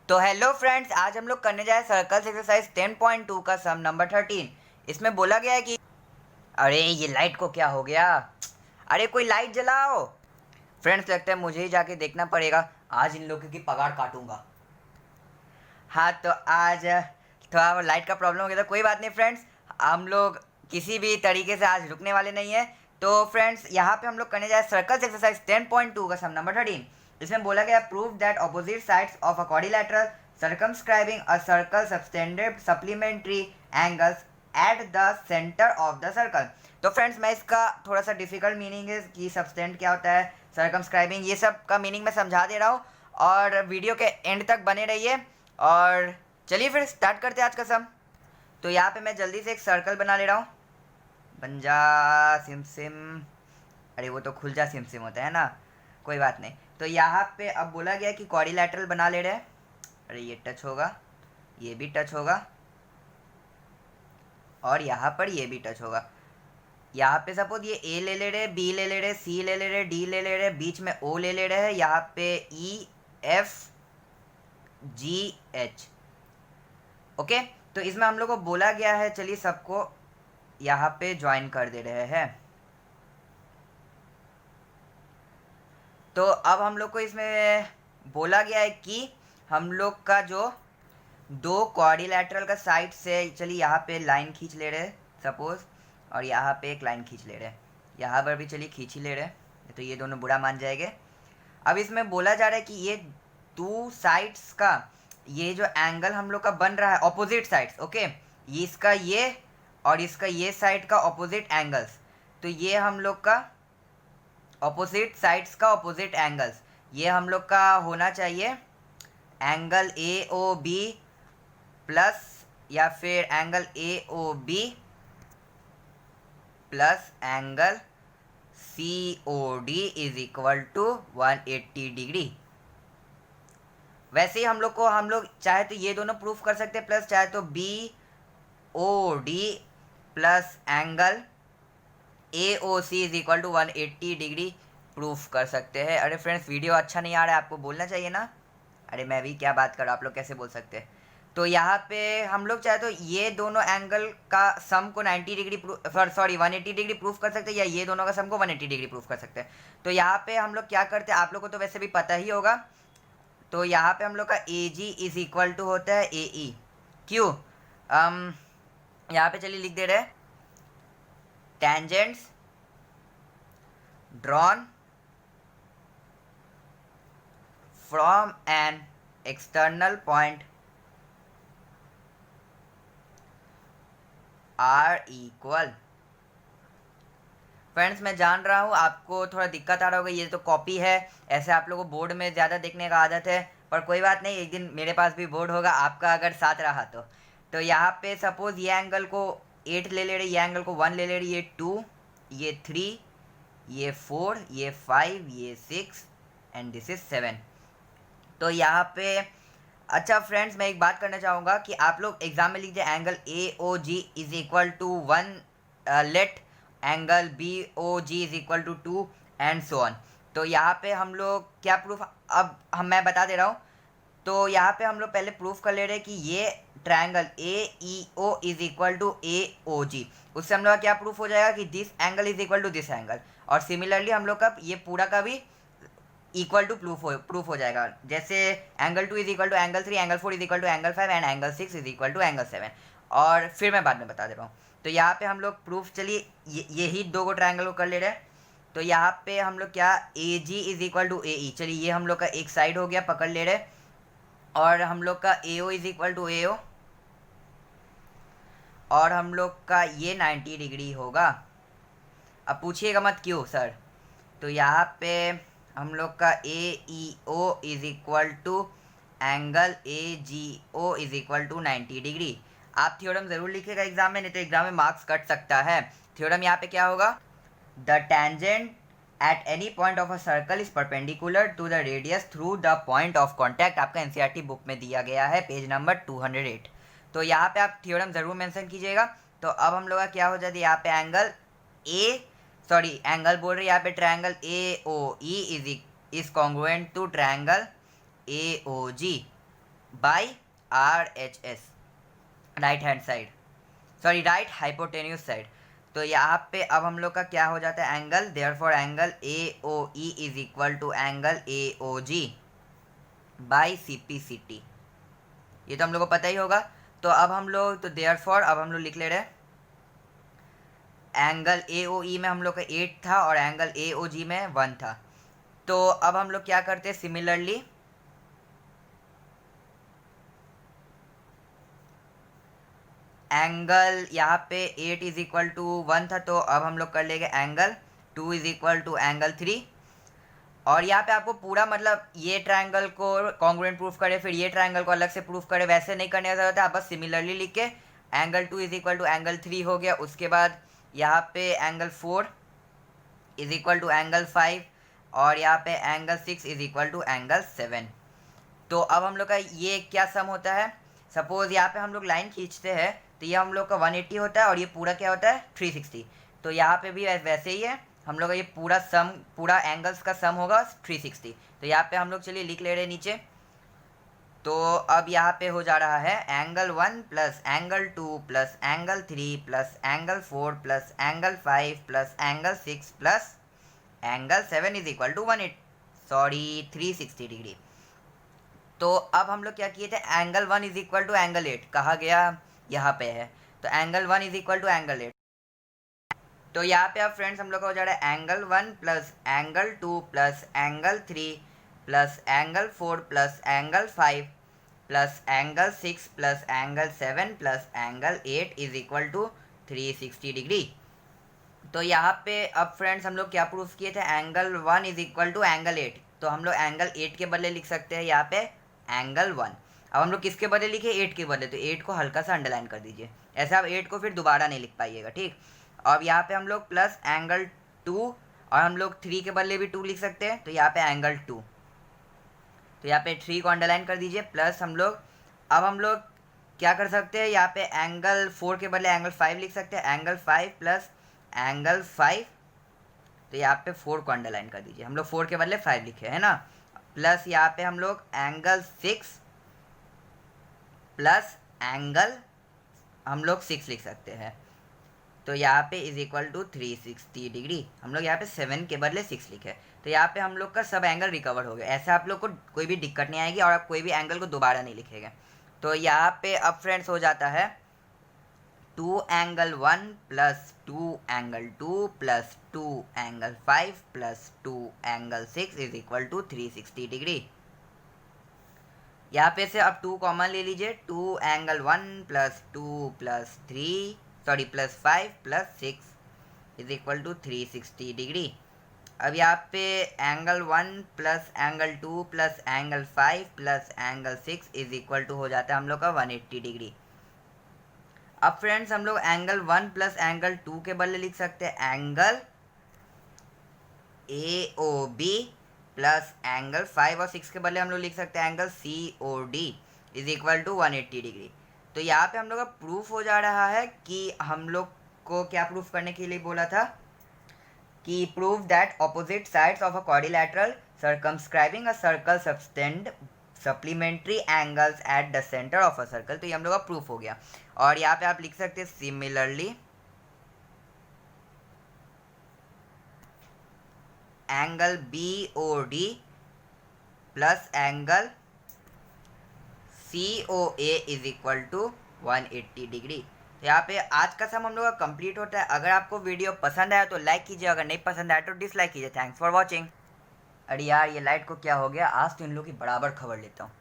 तो hello friends, आज हम लोग करने जाए सर्कल्स एक्सरसाइज 10.2 का सम नंबर 13। इसमें बोला गया है कि अरे ये लाइट को क्या हो गया। अरे कोई लाइट जलाओ। फ्रेंड्स लगता है मुझे ही जाके देखना पड़ेगा, आज इन लोगों की पगार काटूंगा। हाँ तो आज थोड़ा लाइट का प्रॉब्लम हो गया था, कोई बात नहीं फ्रेंड्स, हम लोग किसी भी तरीके से आज रुकने वाले नहीं है। तो फ्रेंड्स यहाँ पे हम लोग करने जाए सर्कल्स एक्सरसाइज 10.2 का सम नंबर 13। इसमें बोला गया prove that opposite sides of a quadrilateral circumscribing a circle subtended supplementary angles at the center of the circle। तो फ्रेंड्स मैं इसका थोड़ा सा डिफिकल्ट मीनिंग है कि सबस्टेंड क्या होता है, सर्कमस्क्राइबिंग, ये सब का मीनिंग मैं समझा दे रहा हूँ और वीडियो के एंड तक बने रहिए। और चलिए फिर स्टार्ट करते हैं आज का सम। तो यहाँ पे मैं जल्दी से एक सर्कल बना ले रहा हूँ। बन जा सिम सिम। अरे वो तो खुल जा सिम सिम होता है ना, कोई बात नहीं। तो यहाँ पे अब बोला गया कि क्वाड्रिलेटरल बना ले रहे हैं। अरे ये टच होगा, ये भी टच होगा और यहाँ पर ये भी टच होगा। यहाँ पे सपोज ये ए ले रहे, बी ले रहे, सी ले रहे, डी ले रहे, बीच में ओ ले रहे हैं, यहाँ पे E F G H. Okay, तो इसमें हम लोग को बोला गया है, चलिए सबको यहाँ पे ज्वाइन कर दे रहे हैं। तो अब हम लोग को इसमें बोला गया है कि हम लोग का जो दो क्वाड्रिलेटरल का साइड से, चलिए यहाँ पे लाइन खींच ले रहे सपोज, और यहाँ पे एक लाइन खींच ले रहे, यहाँ पर भी चलिए खींच ही ले रहे, तो ये दोनों बुरा मान जाएंगे। अब इसमें बोला जा रहा है कि ये दो साइड्स का ये जो एंगल हम लोग का बन रहा है ऑपोजिट साइड्स, ओके, ये इसका ये और इसका ये साइड का ऑपोजिट एंगल्स, तो ये हम लोग का ऑपोजिट साइड्स का ऑपोजिट एंगल्स, ये हम लोग का होना चाहिए angle A O B plus या फिर angle A O B plus angle C O D is equal to 180 degree. वैसे ही हम लोग चाहे तो ये दोनों प्रूफ कर सकते हैं, प्लस चाहे तो B O D plus angle A O C is equal to 180 degree proof कर सकते हैं। अरे फ्रेंड्स वीडियो अच्छा नहीं आ रहा है, आपको बोलना चाहिए ना। अरे मैं भी क्या बात कर रहा हूँ, आप लोग कैसे बोल सकते हैं। तो यहाँ पे हम लोग चाहे तो ये दोनों एंगल का सम को 90 डिग्री 180 डिग्री प्रूफ कर सकते हैं, या ये दोनों का सम को 180 डिग्री प्रूफ कर सकते हैं। तो यहाँ पे हम लोग क्या करते हैं, आप लोग को तो वैसे भी पता ही होगा। तो यहाँ पे हम लोग का ए जी इज इक्वल टू होता है ए ई। क्यों? यहाँ पे चलिए लिख दे रहे हैं tangents drawn from an external point are equal। Friends मैं जान रहा हूँ आपको थोड़ा दिक्कत आ रहा होगा, ये तो कॉपी है, ऐसे आप लोगों को बोर्ड में ज़्यादा देखने का आदत है, पर कोई बात नहीं, एक दिन मेरे पास भी बोर्ड होगा आपका अगर साथ रहा तो। तो यहाँ पे सपोज ये एंगल को 8 ले ले रहे, ये एंगल को 1 ले ले रहे, ये 2, ये 3, ये 4, ये 5, ये 6 एंड दिस इज 7। तो यहाँ पे अच्छा फ्रेंड्स मैं एक बात करना चाहूँगा कि आप लोग एग्जाम में लिखिए angle A O G is equal to 1, let angle B O G is equal to 2 and so on. तो यहाँ पे हम लोग क्या प्रूफ, अब मैं बता दे रहा हूँ। तो यहाँ पे हम लोग पहले प्रूफ कर ले रहे हैं कि ये triangle A E O is equal to A O G, उससे हम लोग का क्या प्रूफ हो जाएगा कि this angle is equal to this angle, और सिमिलरली हम लोग का ये पूरा का भी इक्वल टू प्रूफ हो जाएगा। जैसे angle 2 is equal to angle 3, angle 4 is equal to angle 5 and angle 6 is equal to angle 7, और फिर मैं बाद में बता दे रहा हूँ। तो यहाँ पे हम लोग प्रूफ, चलिए यही दो को ट्रायंगल को कर ले रहे हैं। तो यहाँ पे हम लोग क्या ए जी इज इक्वल टू ए ई, चलिए ये हम लोग का एक साइड हो गया, पकड़ ले रहे, और हम लोग का ए ओ इज इक्वल टू ए ओ, और हम लोग का ये 90 डिग्री होगा। अब पूछिएगा मत क्यों सर। तो यहाँ पे हम लोग का A E O is equal to angle A G O is equal to 90 degree. आप थ्योरम ज़रूर लिखिएगा एग्जाम में, नहीं तो एग्जाम में मार्क्स कट सकता है। थ्योरम यहाँ पे क्या होगा, the tangent at any point of a circle is perpendicular to the radius through the point of contact. आपका एनसीईआरटी बुक में दिया गया है, पेज नंबर 208। तो यहाँ पे आप थ्योरम ज़रूर मेंशन कीजिएगा। तो अब हम लोग का क्या हो जाती है, यहाँ पे एंगल बोल रहे हैं, यहाँ पे triangle A O E is congruent to triangle A O G. By RHS, right hand side, sorry right hypotenuse side. तो यहाँ पे अब हम लोग का क्या हो जाता है angle, therefore angle AOE is equal to angle AOG by CPCT। ये तो हम लोग को पता ही होगा। तो अब हम लोग तो देयरफॉर अब हम लोग लिख ले रहे हैं एंगल AOE में हम लोग का 8 था और एंगल AOG में 1 था। तो अब हम लोग क्या करते हैं, सिमिलरली एंगल यहाँ पे 8 इज इक्वल टू 1 था, तो अब हम लोग कर लेंगे angle 2 is equal to angle 3। और यहाँ पे आपको पूरा मतलब ये ट्रायंगल को कॉन्ग्रुएंट प्रूफ करे फिर ये ट्रायंगल को अलग से प्रूफ करे, वैसे नहीं करने का जरूरत है। आप बस सिमिलरली लिख के angle 2 is equal to angle 3 हो गया। उसके बाद यहाँ पे angle 4 is equal to angle 5 और यहाँ पे angle 6 is equal to angle 7। तो अब हम लोग का ये क्या सम होता है, सपोज यहाँ पे हम लोग लाइन खींचते हैं तो ये हम लोग का 180 होता है और ये पूरा क्या होता है 360। तो यहाँ पे भी वैसे ही है, हम लोग का ये पूरा सम, पूरा एंगल्स का सम होगा 360। तो यहाँ पे हम लोग चलिए लिख ले रहे हैं नीचे। तो अब यहाँ पे हो जा रहा है angle 1 plus angle 2 plus angle 3 plus angle 4 plus angle 5 plus angle 6 plus angle 7 is equal to 360 degree. तो अब हम लोग क्या किए थे, angle 1 is equal to angle 8 कहा गया यहाँ पे है। तो angle 1 is equal to angle 8। तो यहाँ पे अब फ्रेंड्स हम लोग का हो जा रहा है angle 1 plus angle 2 plus angle 3 plus angle 4 plus angle 5 plus angle 6 plus angle 7 plus angle 8 is equal to 360 degree. तो यहाँ पे अब फ्रेंड्स हम लोग क्या प्रूफ किए थे, angle 1 is equal to angle 8। तो हम लोग एंगल 8 के बदले लिख सकते हैं यहाँ पे एंगल 1। अब हम लोग किसके बदले लिखे, 8 के बदले, तो 8 को हल्का सा अंडरलाइन कर दीजिए, ऐसे आप 8 को फिर दोबारा नहीं लिख पाइएगा, ठीक। अब यहाँ पे हम लोग प्लस एंगल 2 और हम लोग 3 के बदले भी 2 लिख सकते हैं, तो यहाँ पे एंगल 2, तो यहाँ पे 3 को अंडरलाइन कर दीजिए। प्लस हम लोग अब हम लोग क्या कर सकते हैं, यहाँ पे एंगल 4 के बदले एंगल 5 लिख सकते हैं, एंगल 5 प्लस एंगल 5, तो यहाँ पे 4 को अंडरलाइन कर दीजिए, हम लोग 4 के बदले 5 लिखे है ना। प्लस यहाँ पे हम लोग एंगल 6 प्लस एंगल हम लोग 6 लिख सकते हैं, तो यहाँ पे इज इक्वल टू 360 डिग्री। हम लोग यहाँ पे 7 के बदले 6 लिखे, तो यहाँ पे हम लोग का सब एंगल रिकवर हो गया। ऐसे आप लोग को कोई भी दिक्कत नहीं आएगी और आप कोई भी एंगल को दोबारा नहीं लिखेंगे। तो यहाँ पे अब फ्रेंड्स हो जाता है 2 angle 1 plus 2 angle 2 plus 2 angle 5 plus 2 angle 6 is equal to 360 degree. यहाँ पे से अब 2 कॉमन ले लीजिए, 2 angle 1 plus 2 plus 3 sorry plus 5 plus 6 is equal to 360 degree. अब यहाँ पे angle 1 plus angle 2 plus angle 5 plus angle 6 is equal to हो जाता है हम लोग का 180 डिग्री। अब फ्रेंड्स हम लोग एंगल 1 प्लस एंगल 2 के बदले लिख सकते हैं एंगल AOB प्लस एंगल 5 और 6 के बदले हम लोग लिख सकते हैं angle COD is equal to 180 degree. तो यहाँ पे हम लोग का प्रूफ हो जा रहा है कि हम लोग को क्या प्रूफ करने के लिए बोला था कि prove that opposite sides of a quadrilateral circumscribing a circle subtend supplementary angles at the centre of a circle. तो ये हम लोग का प्रूफ हो गया। और यहाँ पे आप लिख सकते हैं similarly angle BOD plus angle COA is equal to 180 degree. तो यहाँ पे आज का सम हम लोग का कंप्लीट होता है। अगर आपको वीडियो पसंद आया तो लाइक कीजिए, अगर नहीं पसंद आया तो डिसलाइक कीजिए। Thanks for watching. अरे यार ये लाइट को क्या हो गया, आज तो इन लोग की बराबर खबर लेता हूँ।